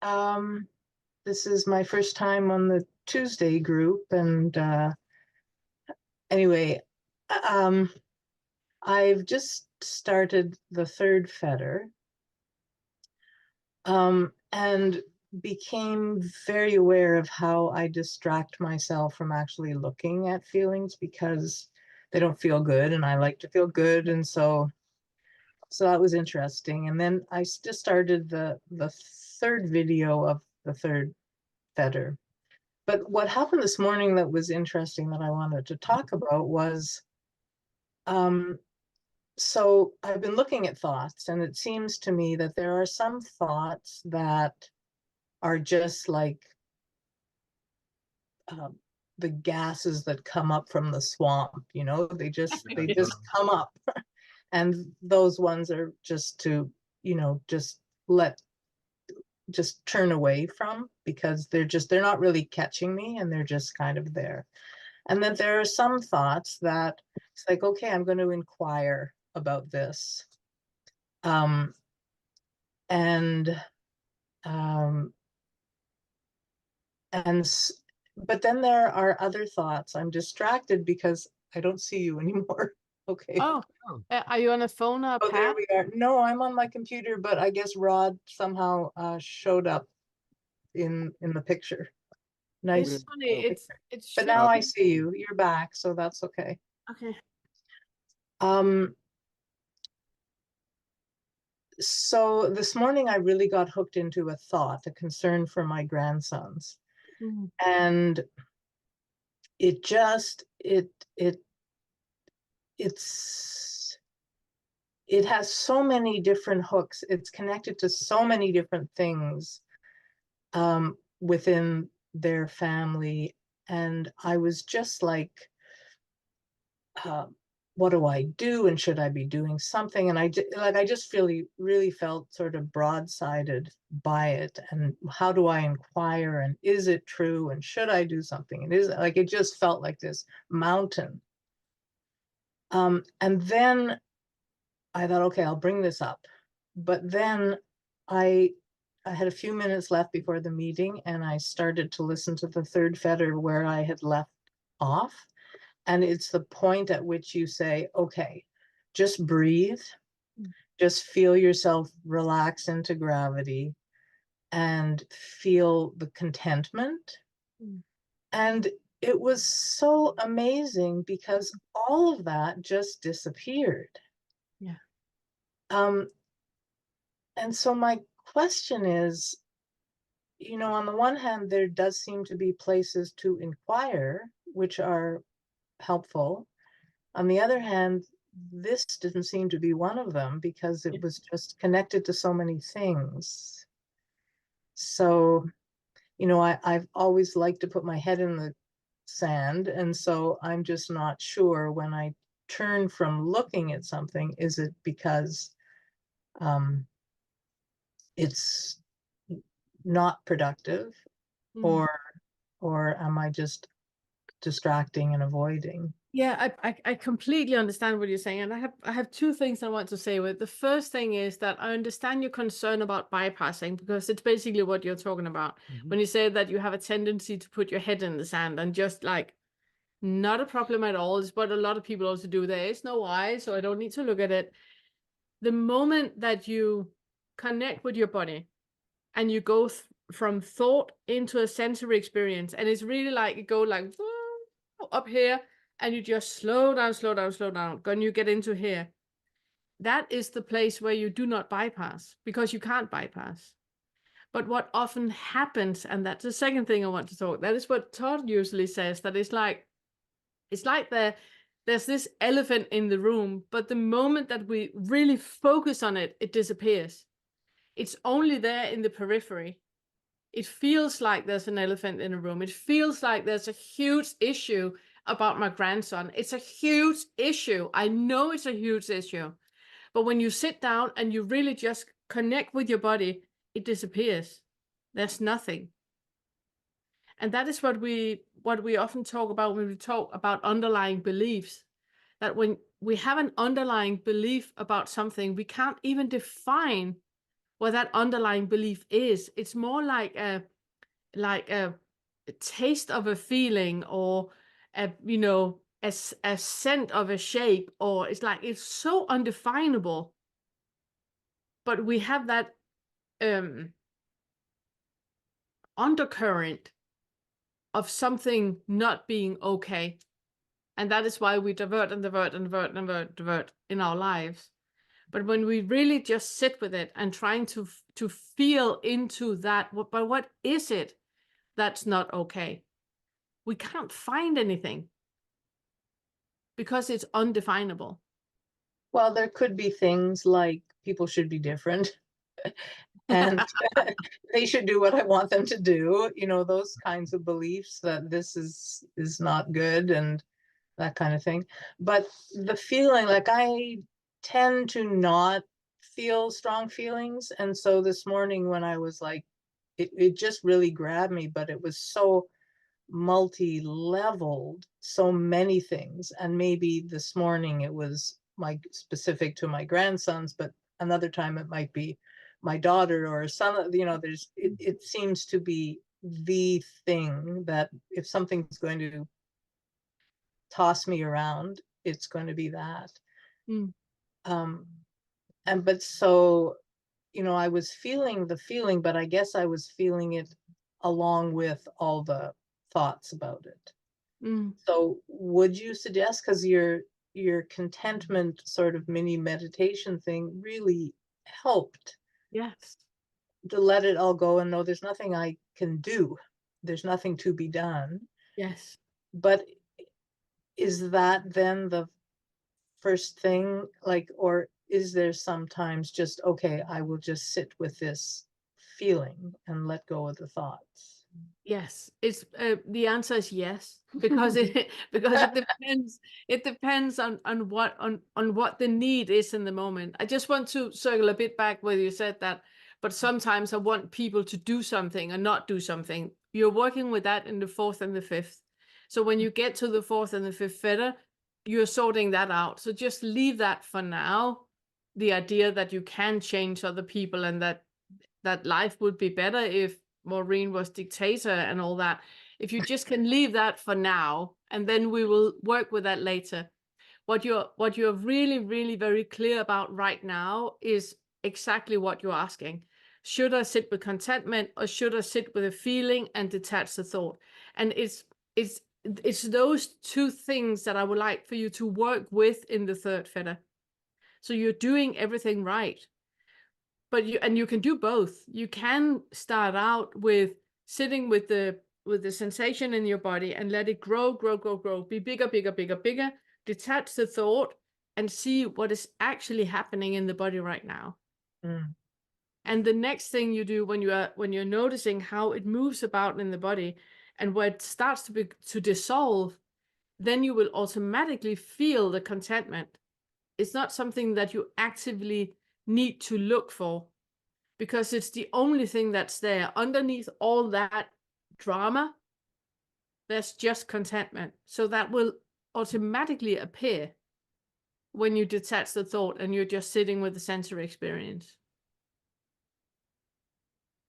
Um, this is my first time on the Tuesday group, and anyway, um, I've just started the third fetter, and became very aware of how I distract myself from actually looking at feelings because they don't feel good, and I like to feel good, and so that was interesting. And then I just started the third video of the third fetter. But what happened this morning that was interesting that I wanted to talk about was um, so I've been looking at thoughts, and it seems to me that there are some thoughts that are just like um, the gases that come up from the swamp, they just come up. And those ones are just to, just let just turn away from because they're not really catching me, and they're just kind of there. And then there are some thoughts that it's like, okay, I'm going to inquire about this. Um, and um, and but then there are other thoughts. I'm distracted because I don't see you anymore. Okay. Oh, are you on a phone or a Oh, there pad? we are. No, I'm on my computer, but I guess Rod somehow showed up in the picture. It's Nice funny. picture. It's But now showing. I see you. You're back, so that's okay. Okay. Um, So this morning I really got hooked into a thought, a concern for my grandsons. Mhm. And it just it's it has so many different hooks. It's connected to so many different things within their family. And I was just like, uh, what do I do? And should I be doing something? And I just really felt sort of broadsided by it. And how do I inquire? And is it true? And should I do something? And is like it just felt like this mountain. And then I thought, okay, I'll bring this up. But then I I had a few minutes left before the meeting, and I started to listen to the third fetter where I had left off. And it's the point at which you say, okay, just breathe, just feel yourself relax into gravity and feel the contentment. Mm. And it was so amazing because all of that just disappeared. Yeah. Um, and so my question is, on the one hand, there does seem to be places to inquire, which are helpful. On the other hand, this didn't seem to be one of them because it Yeah. was just connected to so many things. So, I've always liked to put my head in the sand. And so I'm just not sure when I turn from looking at something, is it because um, it's not productive, Mm. or am I just distracting and avoiding? Yeah, I completely understand what you're saying, and I have two things I want to say with. The first thing is that I understand your concern about bypassing because it's basically what you're talking about when you say that you have a tendency to put your head in the sand and just like not a problem at all. It's what a lot of people also do. There is no why, so I don't need to look at it. The moment that you connect with your body and you go from thought into a sensory experience, and it's really like you go like up here, and you just slow down, slow down, slow down. When you get into here, that is the place where you do not bypass because you can't bypass. But what often happens, and that's the second thing I want to talk, that is what Todd usually says, that it's like there's this elephant in the room, but the moment that we really focus on it, it disappears. It's only there in the periphery. It feels like there's an elephant in the room. It feels like there's a huge issue about my grandson. It's a huge issue. I know it's a huge issue. But when you sit down and you really just connect with your body, it disappears. There's nothing. And that is what we often talk about when we talk about underlying beliefs. That when we have an underlying belief about something, we can't even define what that underlying belief is. It's more like a taste of a feeling, or a, a scent of a shape, or it's so undefinable, but we have that um undercurrent of something not being okay. And that is why we divert and divert and divert and divert in our lives. But when we really just sit with it and trying to feel into that, but what is it that's not okay? We can't find anything because it's undefinable. Well, there could be things like people should be different and they should do what I want them to do, those kinds of beliefs that this is not good and that kind of thing. But the feeling, like I tend to not feel strong feelings. And so this morning when I was like, it just really grabbed me, but it was so multi-leveled, so many things. And maybe this morning it was my specific to my grandsons, but another time it might be my daughter or a son. It seems to be the thing that if something's going to toss me around, it's going to be that. Mm, Um, and but so, I was feeling the feeling, but I guess I was feeling it along with all the thoughts about it. mm, So would you suggest, because your contentment sort of mini meditation thing really helped yes, to let it all go and know there's nothing I can do. There's nothing to be done. yes. But is that then the first thing, like, or is there sometimes just, okay, I will just sit with this feeling and let go of the thoughts? Yes, it's the answer is yes, because it because it depends on what the need is in the moment. I just want to circle a bit back where you said that, but sometimes I want people to do something and not do something. You're working with that in the fourth and the fifth. So when you get to the fourth and the fifth feather, you're sorting that out. So just leave that for now. The idea that you can change other people, and that life would be better if Maureen was dictator and all that. If you just can leave that for now, and then we will work with that later. What you're really, really very clear about right now is exactly what you're asking. Should I sit with contentment, or should I sit with a feeling and detach the thought? And it's those two things that I would like for you to work with in the third feather. So you're doing everything right. But you can do both. You can start out with sitting with the sensation in your body and let it grow, grow, grow, grow, be bigger, bigger, bigger, bigger, detach the thought and see what is actually happening in the body right now. Mm, And the next thing you do when you're noticing how it moves about in the body and where it starts to dissolve, then you will automatically feel the contentment. It's not something that you actively need to look for, because it's the only thing that's there. Underneath all that drama, there's just contentment. So that will automatically appear when you detach the thought and you're just sitting with the sensory experience.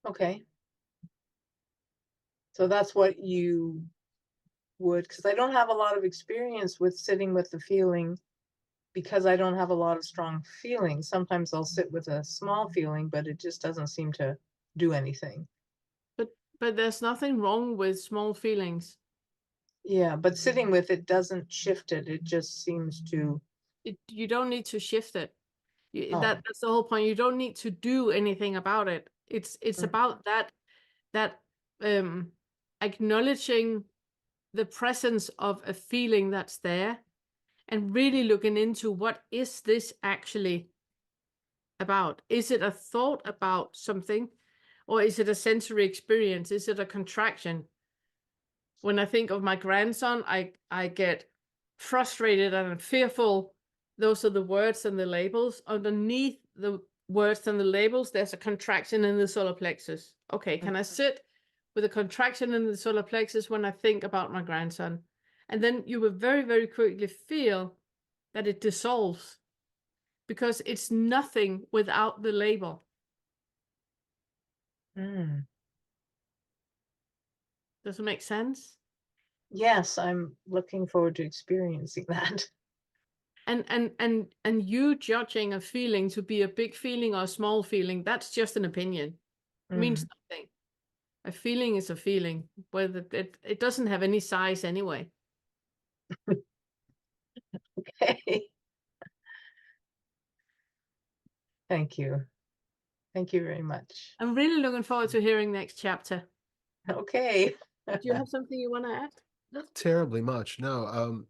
okay. So that's what you would, because I don't have a lot of experience with sitting with the feeling, because I don't have a lot of strong feelings. Sometimes I'll sit with a small feeling, but it just doesn't seem to do anything. But there's nothing wrong with small feelings. Yeah, but sitting with it doesn't shift it. It just seems to, You don't need to shift it. oh, That's the whole point. You don't need to do anything about it. It's mm, about that um acknowledging the presence of a feeling that's there, and really looking into what is this actually about. Is it a thought about something, or is it a sensory experience? Is it a contraction? When I think of my grandson, I get frustrated and fearful. Those are the words and the labels. Underneath the words and the labels, there's a contraction in the solar plexus. Okay, mm, can I sit with a contraction in the solar plexus when I think about my grandson? And then you will very, very quickly feel that it dissolves, because it's nothing without the label. Mm. Does it make sense? Yes, I'm looking forward to experiencing that. And you judging a feeling to be a big feeling or a small feeling, that's just an opinion. It means Mm. nothing. A feeling is a feeling, whether it doesn't have any size anyway. Okay. Thank you. Thank you very much. I'm really looking forward to hearing next chapter. Okay. Do you have something you want to add? Not terribly much, no.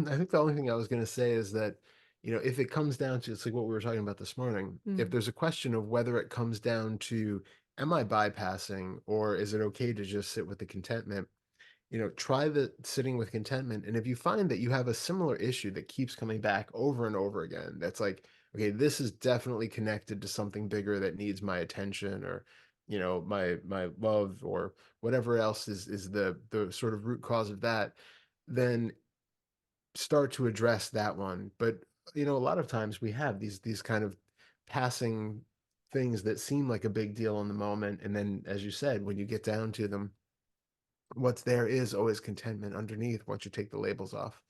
I think the only thing I was gonna say is that, if it comes down to it's like what we were talking about this morning. If Mm. there's a question of whether it comes down to, am I bypassing or is it okay to just sit with the contentment? Try the sitting with contentment. And if you find that you have a similar issue that keeps coming back over and over again, that's like, okay, this is definitely connected to something bigger that needs my attention or, my love or whatever else is the sort of root cause of that, then start to address that one. But, a lot of times we have these kind of passing things that seem like a big deal in the moment. And then, as you said, when you get down to them, what's there is always contentment underneath once you take the labels off.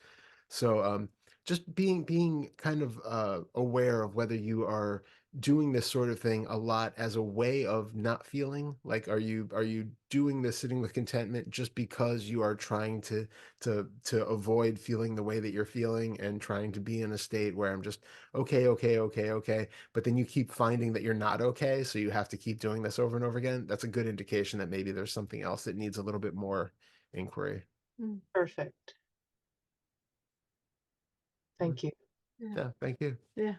So just being kind of aware of whether you are doing this sort of thing a lot as a way of not feeling like, are you doing this sitting with contentment just because you are trying to avoid feeling the way that you're feeling and trying to be in a state where I'm just okay, okay, okay, okay, but then you keep finding that you're not okay, so you have to keep doing this over and over again. That's a good indication that maybe there's something else that needs a little bit more inquiry. Mm. Perfect. Mm. Thank you. Yeah. Yeah, thank you. Yeah.